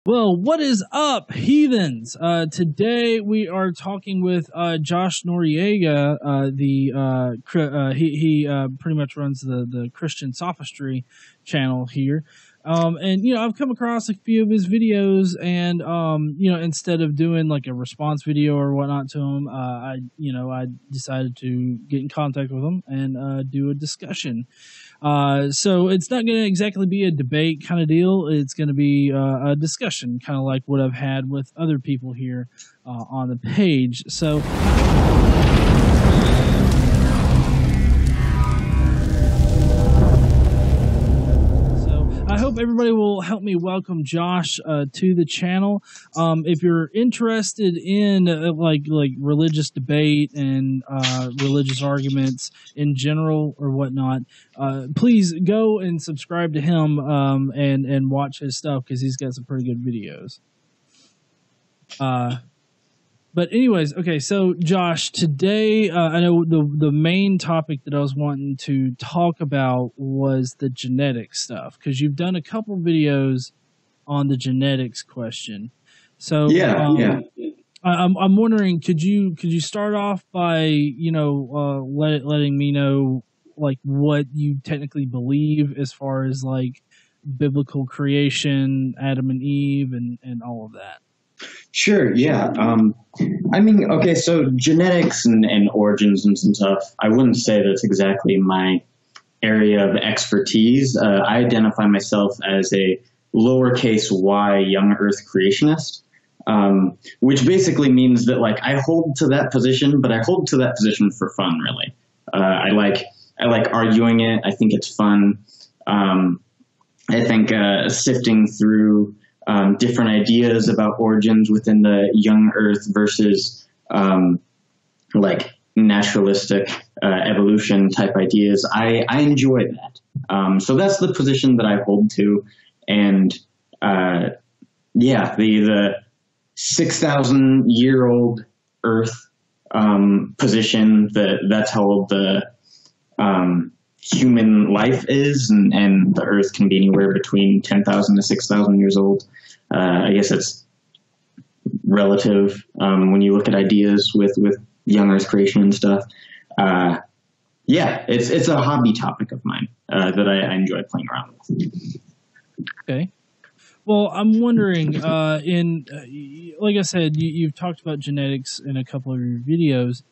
Well, what is up, heathens? Today we are talking with Josh Noriega. He pretty much runs the Christian Sophistry channel here. And I've come across a few of his videos, and instead of doing like a response video or whatnot to him, I decided to get in contact with him and do a discussion. So it's not going to exactly be a debate kind of deal. It's going to be a discussion, kind of like what I've had with other people here on the page. So I hope everybody will help me welcome Josh to the channel. If you're interested in like religious debate and religious arguments in general or whatnot, please go and subscribe to him and watch his stuff because he's got some pretty good videos. But anyways, okay, so Josh, today I know the main topic that I was wanting to talk about was the genetic stuff, because you've done a couple videos on the genetics question. So I'm wondering, could you start off by letting me know like what you technically believe as far as like biblical creation, Adam and Eve, and all of that? Sure, yeah. Okay, so genetics and origins and some stuff, I wouldn't say that's exactly my area of expertise. I identify myself as a lowercase y young earth creationist, which basically means that like I hold to that position, but I hold to that position for fun, really. I like arguing it. I think it's fun. I think sifting through different ideas about origins within the young earth versus like naturalistic evolution type ideas. I enjoy that. So that's the position that I hold to. And the 6,000-year-old earth position, that's how old the human life is, and the earth can be anywhere between 10,000 to 6,000 years old. I guess it's relative when you look at ideas with young earth creation and stuff. It's a hobby topic of mine that I enjoy playing around with. Okay. Well, I'm wondering, like I said, you've talked about genetics in a couple of your videos.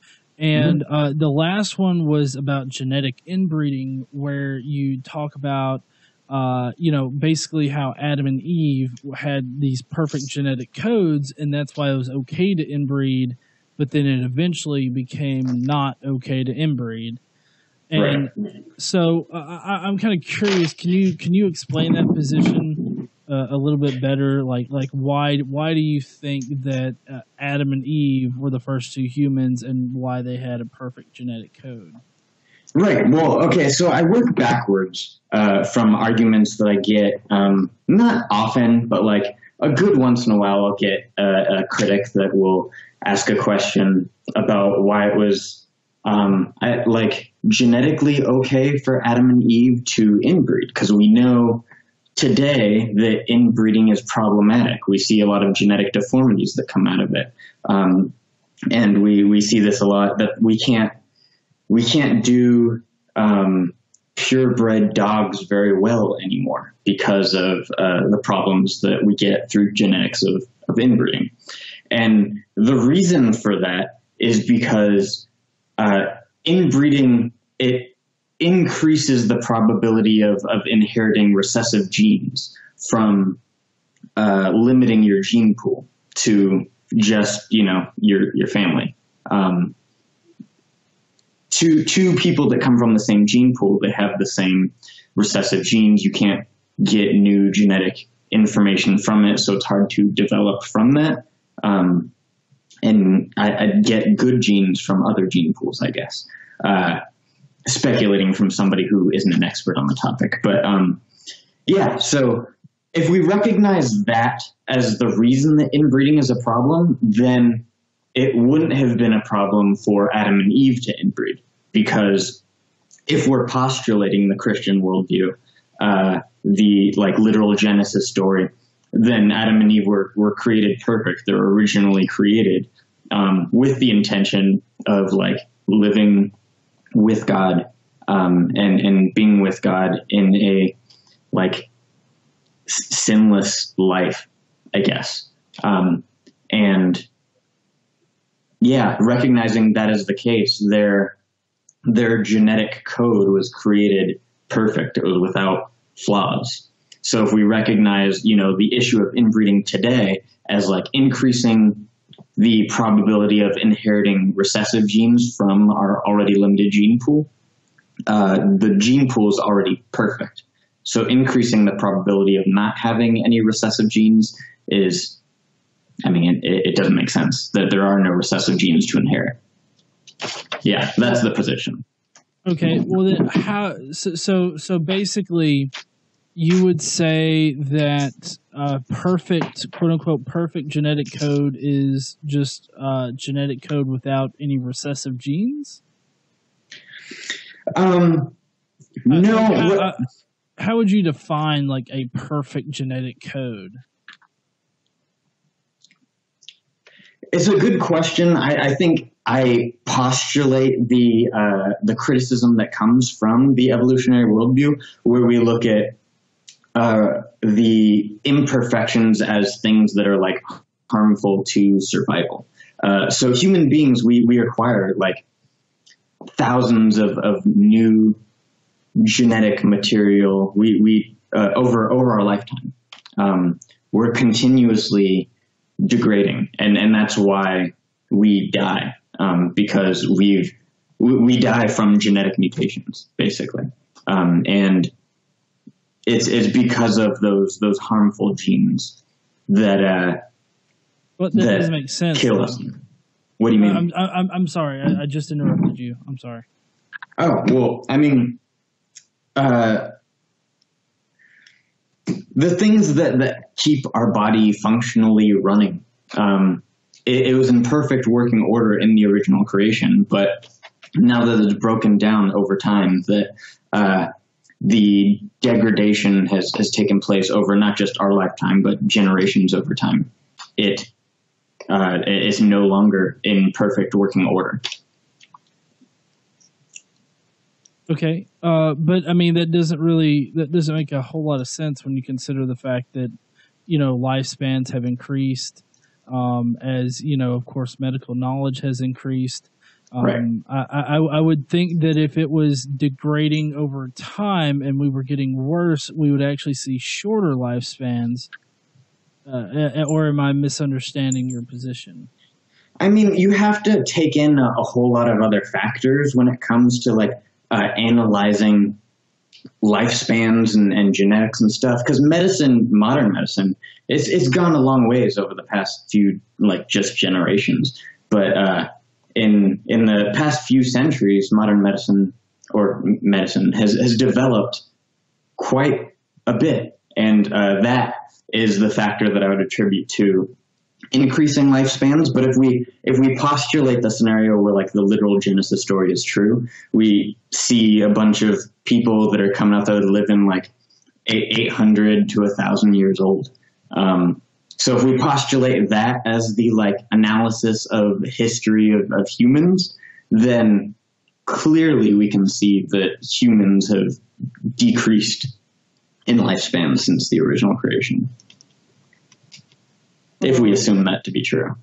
And the last one was about genetic inbreeding, where you talk about, basically how Adam and Eve had these perfect genetic codes, and that's why it was okay to inbreed, but then it eventually became not okay to inbreed. And so I'm kind of curious, can you explain that position a little bit better? Like why do you think that Adam and Eve were the first two humans, and why they had a perfect genetic code? Right. Well, okay. So I work backwards from arguments that I get, not often, but like a good once in a while, I'll get a critic that will ask a question about why it was genetically okay for Adam and Eve to inbreed, because we know today that inbreeding is problematic. We see a lot of genetic deformities that come out of it. And we see this a lot, that we can't do purebred dogs very well anymore because of the problems that we get through genetics of inbreeding. And the reason for that is because inbreeding, it increases the probability of inheriting recessive genes from limiting your gene pool to just, your family. Two people that come from the same gene pool, they have the same recessive genes. You can't get new genetic information from it, so it's hard to develop from that. And I'd get good genes from other gene pools, I guess. Speculating from somebody who isn't an expert on the topic. But so if we recognize that as the reason that inbreeding is a problem, then it wouldn't have been a problem for Adam and Eve to inbreed, because if we're postulating the Christian worldview, the literal Genesis story, then Adam and Eve were created perfect. They were originally created with the intention of like living with God and being with God in a like sinless life, I guess. And yeah, recognizing that is the case, their genetic code was created perfect. It was without flaws. So if we recognize, the issue of inbreeding today as like increasing the probability of inheriting recessive genes from our already limited gene pool, the gene pool is already perfect. So increasing the probability of not having any recessive genes is, it doesn't make sense that there are no recessive genes to inherit. Yeah, that's the position. Okay, well then how? So basically, you would say that perfect, quote unquote, perfect genetic code is just genetic code without any recessive genes. No. How would you define like a perfect genetic code? It's a good question. I think I postulate the criticism that comes from the evolutionary worldview, where we look at the imperfections as things that are like harmful to survival. So human beings, we acquire like thousands of new genetic material. We over our lifetime, we're continuously degrading, and that's why we die, because we die from genetic mutations, basically, and it's because of those harmful genes that that doesn't make sense. Kill us. What do you mean? I'm sorry. I just interrupted you. I'm sorry. Oh well, the things that keep our body functionally running, it was in perfect working order in the original creation, but now that it's broken down over time, that the degradation has taken place over not just our lifetime, but generations over time. It is no longer in perfect working order. Okay, but that doesn't make a whole lot of sense when you consider the fact that lifespans have increased, as of course medical knowledge has increased. Right. I would think that if it was degrading over time and we were getting worse, we would actually see shorter lifespans. Or am I misunderstanding your position? You have to take in a whole lot of other factors when it comes to like analyzing lifespans and genetics and stuff, because modern medicine, it's gone a long ways over the past few just generations, but in the past few centuries, modern medicine has developed quite a bit, and that is the factor that I would attribute to increasing lifespans. But if we postulate the scenario where like the literal Genesis story is true, we see a bunch of people that are coming out there living like 800 to 1,000 years old. So if we postulate that as the analysis of history of humans, then clearly we can see that humans have decreased in lifespan since the original creation, if we assume that to be true.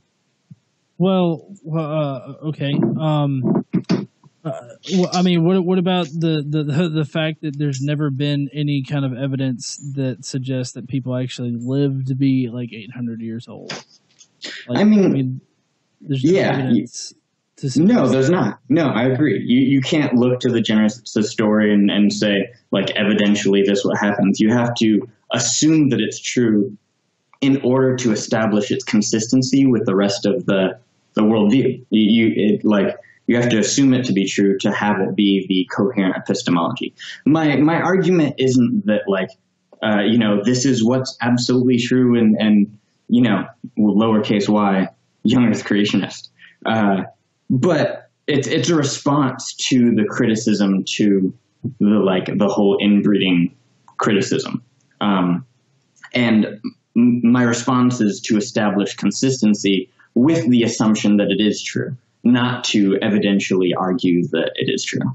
Well, okay. What about the fact that there's never been any kind of evidence that suggests that people actually live to be 800 years old? There's no evidence to suggest. No, there's not. No, I agree. You can't look to the Genesis story and say evidentially this what happens. You have to assume that it's true in order to establish its consistency with the rest of the worldview. You have to assume it to be true to have it be the coherent epistemology. My argument isn't that this is what's absolutely true and lowercase y, young earth creationist. But it's a response to the criticism to the whole inbreeding criticism. And my response is to establish consistency with the assumption that it is true, not to evidentially argue that it is true.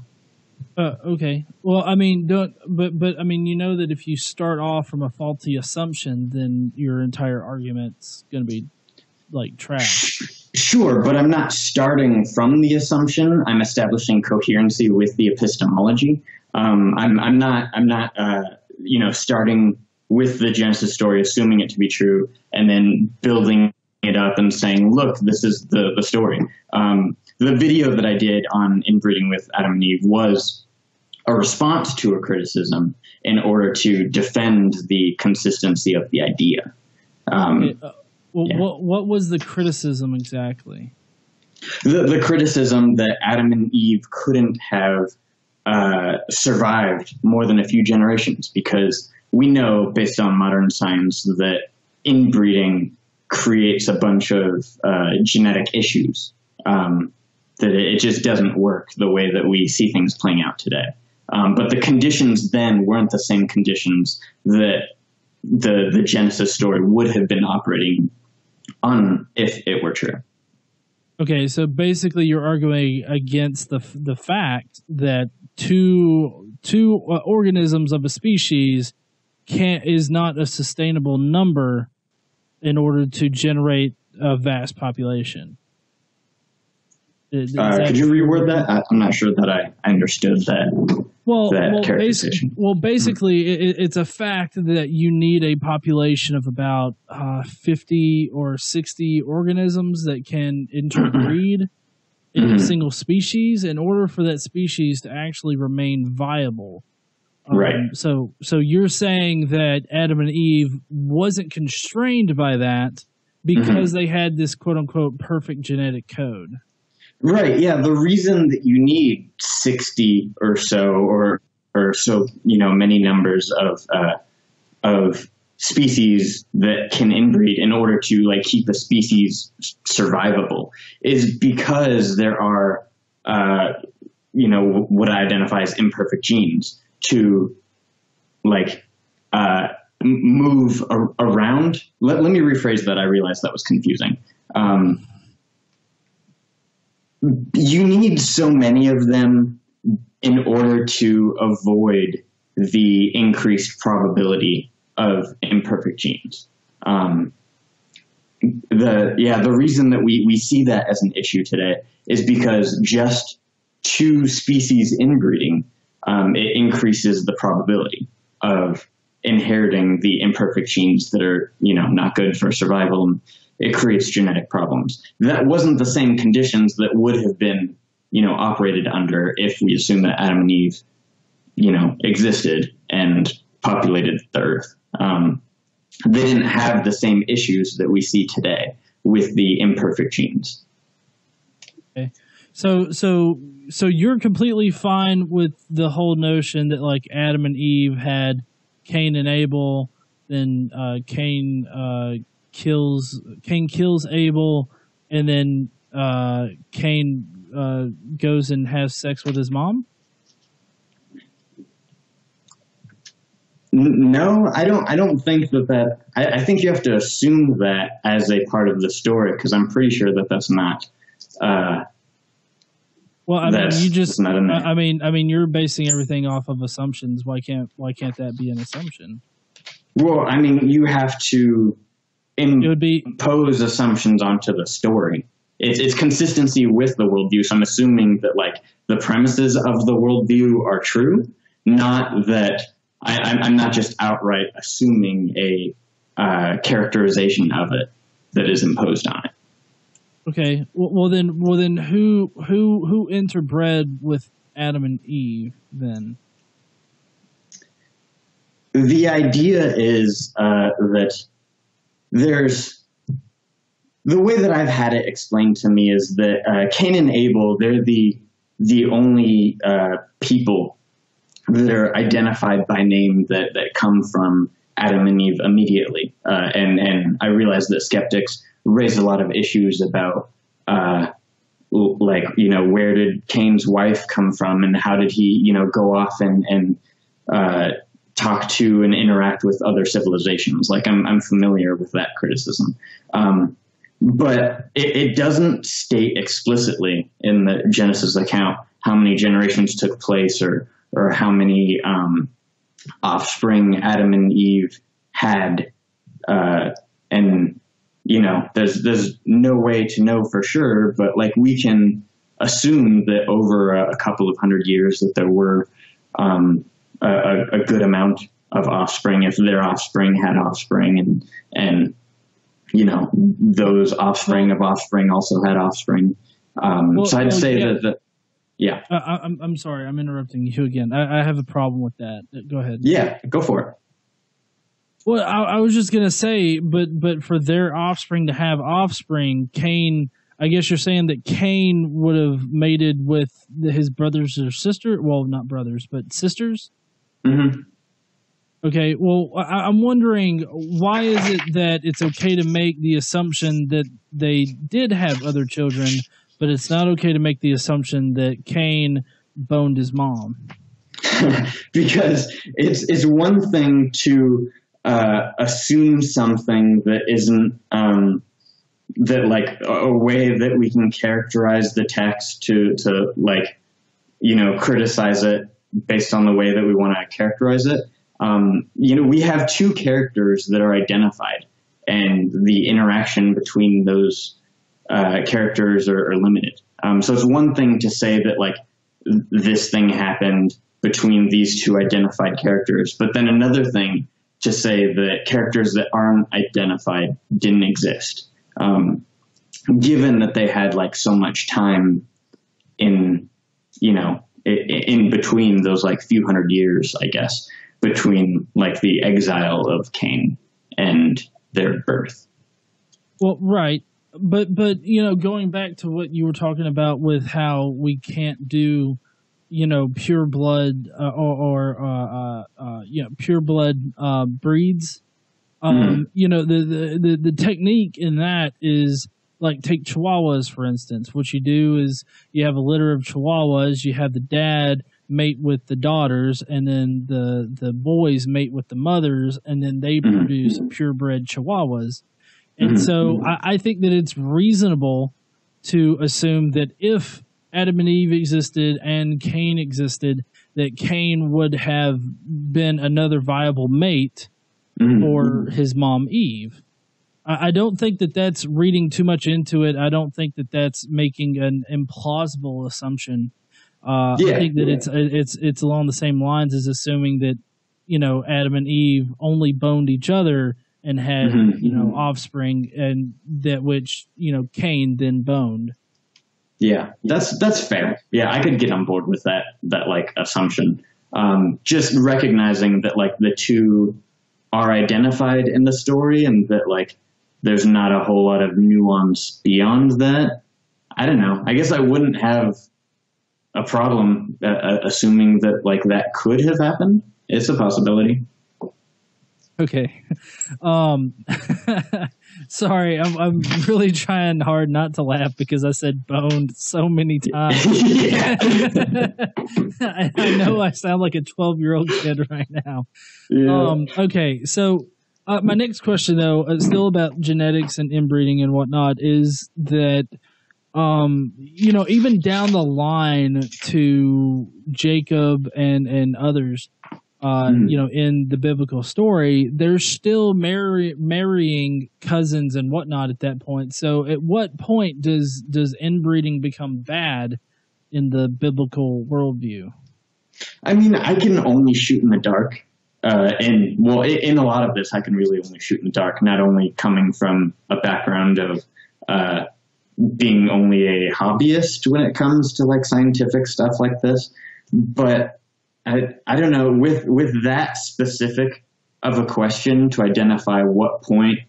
Okay. Well, I mean, but I mean, you know that if you start off from a faulty assumption, then your entire argument's going to be like trash. Sure, but I'm not starting from the assumption. I'm establishing coherency with the epistemology. I'm not starting with the Genesis story, assuming it to be true, and then building it up and saying, look, this is the story. The video that I did on Inbreeding with Adam and Eve was a response to a criticism in order to defend the consistency of the idea. What was the criticism exactly? The criticism that Adam and Eve couldn't have survived more than a few generations, because we know, based on modern science, that inbreeding creates a bunch of genetic issues, that it just doesn't work the way that we see things playing out today. But the conditions then weren't the same conditions that the Genesis story would have been operating on if it were true. Okay, so basically you're arguing against the fact that two organisms of a species is not a sustainable number in order to generate a vast population. Could you reword that? I'm not sure that I understood that. Basically, it's a fact that you need a population of about 50 or 60 organisms that can interbreed in a single species in order for that species to actually remain viable. Right. So you're saying that Adam and Eve wasn't constrained by that because they had this quote unquote perfect genetic code. Right. Yeah. The reason that you need 60 or so, or so, many numbers of species that can inbreed in order to keep a species survivable is because there are, what I identify as imperfect genes to move around. Let me rephrase that. I realized that was confusing. You need so many of them in order to avoid the increased probability of imperfect genes. The reason that we see that as an issue today is because just two species inbreeding, it increases the probability of inheriting the imperfect genes that are, not good for survival, and it creates genetic problems. That wasn't the same conditions that would have been, operated under if we assume that Adam and Eve, existed and populated the earth. They didn't have the same issues that we see today with the imperfect genes. Okay. So you're completely fine with the whole notion that Adam and Eve had Cain and Abel, then Cain kills Abel, and then Cain goes and has sex with his mom? No, I don't think that. I think you have to assume that as a part of the story, because I'm pretty sure that that's not. Well, I mean, you just. I mean, you're basing everything off of assumptions. Why can't that be an assumption? Well, I mean, you have to impose assumptions onto the story. It's consistency with the worldview. So I'm assuming that the premises of the worldview are true, not that. I'm not just outright assuming a characterization of it that is imposed on it. Okay. Well then, who interbred with Adam and Eve then? The idea is that there's the way that I've had it explained to me is that Cain and Abel, they're the only people that are identified by name that come from Adam and Eve immediately. And I realize that skeptics raise a lot of issues about, where did Cain's wife come from and how did he, go off and talk to and interact with other civilizations. Like I'm familiar with that criticism. But it doesn't state explicitly in the Genesis account how many generations took place or how many offspring Adam and Eve had. And, there's no way to know for sure, but like we can assume that over a couple of hundred years that there were a good amount of offspring, if their offspring had offspring, and those offspring of offspring also had offspring. So I'd say that. Yeah. I'm sorry, I'm interrupting you again. I have a problem with that. Go ahead. Yeah, go for it. Well, I was just gonna say, but for their offspring to have offspring, Cain. I guess you're saying that Cain would have mated with his brothers or sister. Well, not brothers, but sisters. Mm-hmm. Okay. Well, I'm wondering, why is it that it's okay to make the assumption that they did have other children, but it's not okay to make the assumption that Cain boned his mom? Because it's one thing to assume something that isn't that like a way that we can characterize the text to like criticize it based on the way that we want to characterize it. We have two characters that are identified, and the interaction between those characters are limited. So it's one thing to say that like this thing happened between these two identified characters, but then another thing to say that characters that aren't identified didn't exist, given that they had like so much time in between those like few hundred years, I guess, between like the exile of Cain and their birth. Well, right. But going back to what you were talking about with how we can't do, pure blood pure blood breeds. The technique in that is, like, take Chihuahuas, for instance. What you do is you have a litter of Chihuahuas, you have the dad mate with the daughters, and then the boys mate with the mothers, and then they produce purebred Chihuahuas. And so I think that it's reasonable to assume that if Adam and Eve existed and Cain existed, that Cain would have been another viable mate for his mom Eve. I don't think that that's reading too much into it. I don't think that that's making an implausible assumption. I think that it's along the same lines as assuming that Adam and Eve only boned each other and had offspring, and that which Cain then boned. Yeah, that's fair. Yeah, I could get on board with that like assumption. Just recognizing that like the two are identified in the story, and that like there's not a whole lot of nuance beyond that. I don't know. I guess I wouldn't have a problem assuming that like that could have happened. It's a possibility. Okay. Sorry, I'm really trying hard not to laugh because I said boned so many times. I know I sound like a 12-year-old kid right now. Yeah. Okay, so my next question, though, still about genetics and inbreeding and whatnot, is that even down the line to Jacob and others, in the biblical story, they're still marrying cousins and whatnot at that point. So at what point does inbreeding become bad in the biblical worldview? I mean, I can only shoot in the dark. In a lot of this, I can really only shoot in the dark, not only coming from a background of being only a hobbyist when it comes to like scientific stuff like this, but I don't know, with that specific of a question to identify what point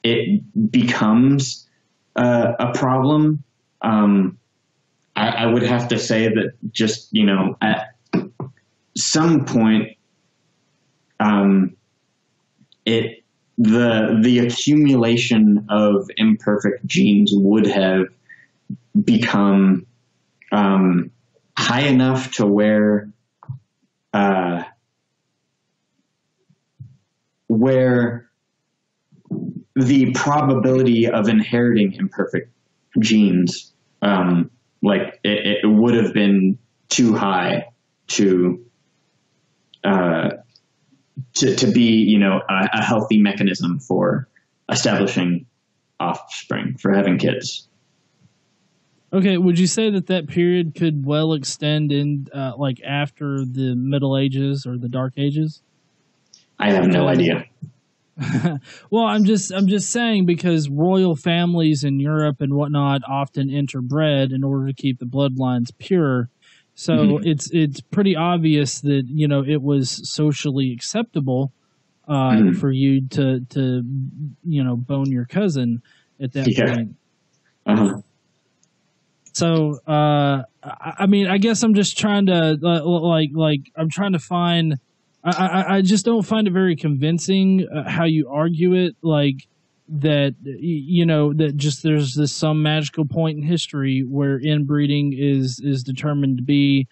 it becomes a problem, I would have to say that just, at some point, the accumulation of imperfect genes would have become high enough to where where the probability of inheriting imperfect genes, like it would have been too high to be, a healthy mechanism for establishing offspring, for having kids. Okay, would you say that period could well extend in like after the Middle Ages or the Dark Ages? I have no idea. Well, I'm just saying, because royal families in Europe and whatnot often interbred in order to keep the bloodlines pure. So it's pretty obvious that it was socially acceptable for you to bone your cousin at that point. Uh-huh. So I mean, I guess I'm just trying to I'm trying to find. I just don't find it very convincing how you argue it, like that that just there's this some magical point in history where inbreeding is determined to be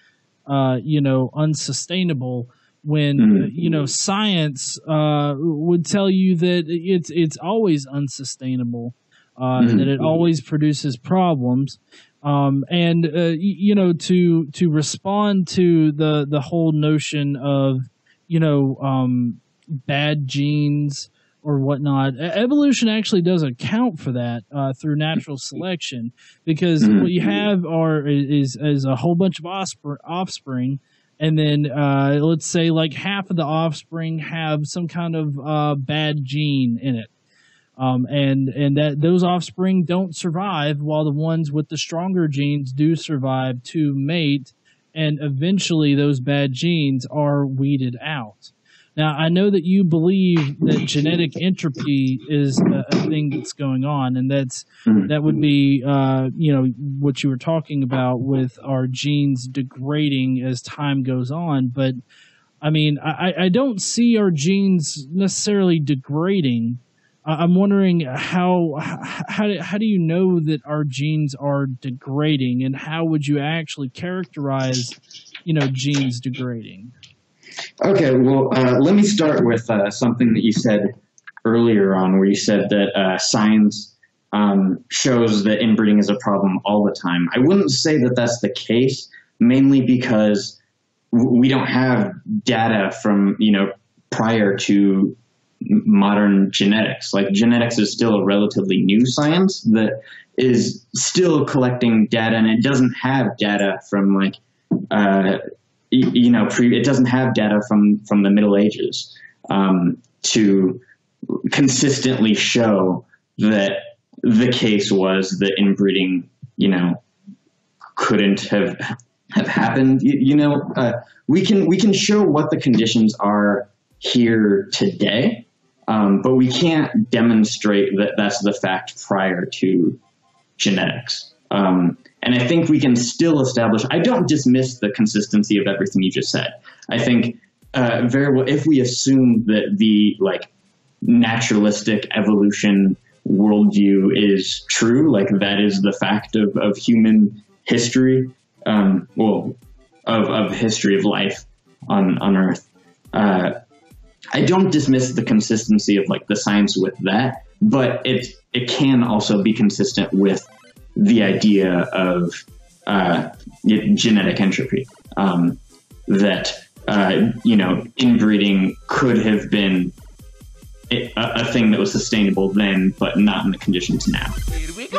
unsustainable, when science would tell you that it's always unsustainable, that it always produces problems. And to respond to the whole notion of bad genes or whatnot, evolution actually does account for that through natural selection, because what you have is a whole bunch of offspring, and then let's say like half of the offspring have some kind of bad gene in it. And that those offspring don't survive, while the ones with the stronger genes do survive to mate, and eventually those bad genes are weeded out. Now, I know that you believe that genetic entropy is a thing that's going on, and that would be what you were talking about with our genes degrading as time goes on. But I mean, I don't see our genes necessarily degrading. I'm wondering how do you know that our genes are degrading, and how would you actually characterize, genes degrading? Okay, well, let me start with something that you said earlier on, where you said that science shows that inbreeding is a problem all the time. I wouldn't say that that's the case, mainly because we don't have data from, prior to modern genetics. Like, genetics is still a relatively new science that is still collecting data, and it doesn't have data from it doesn't have data from the Middle Ages to consistently show that the case was that inbreeding, couldn't have happened. We can show what the conditions are here today, but we can't demonstrate that that's the fact prior to genetics. And I think we can still establish, I don't dismiss the consistency of everything you just said. I think very well, if we assume that the naturalistic evolution worldview is true, like that is the fact of human history, of history of life on Earth. I don't dismiss the consistency of the science with that, but it can also be consistent with the idea of genetic entropy, that inbreeding could have been a thing that was sustainable then, but not in the conditions now. Here we go.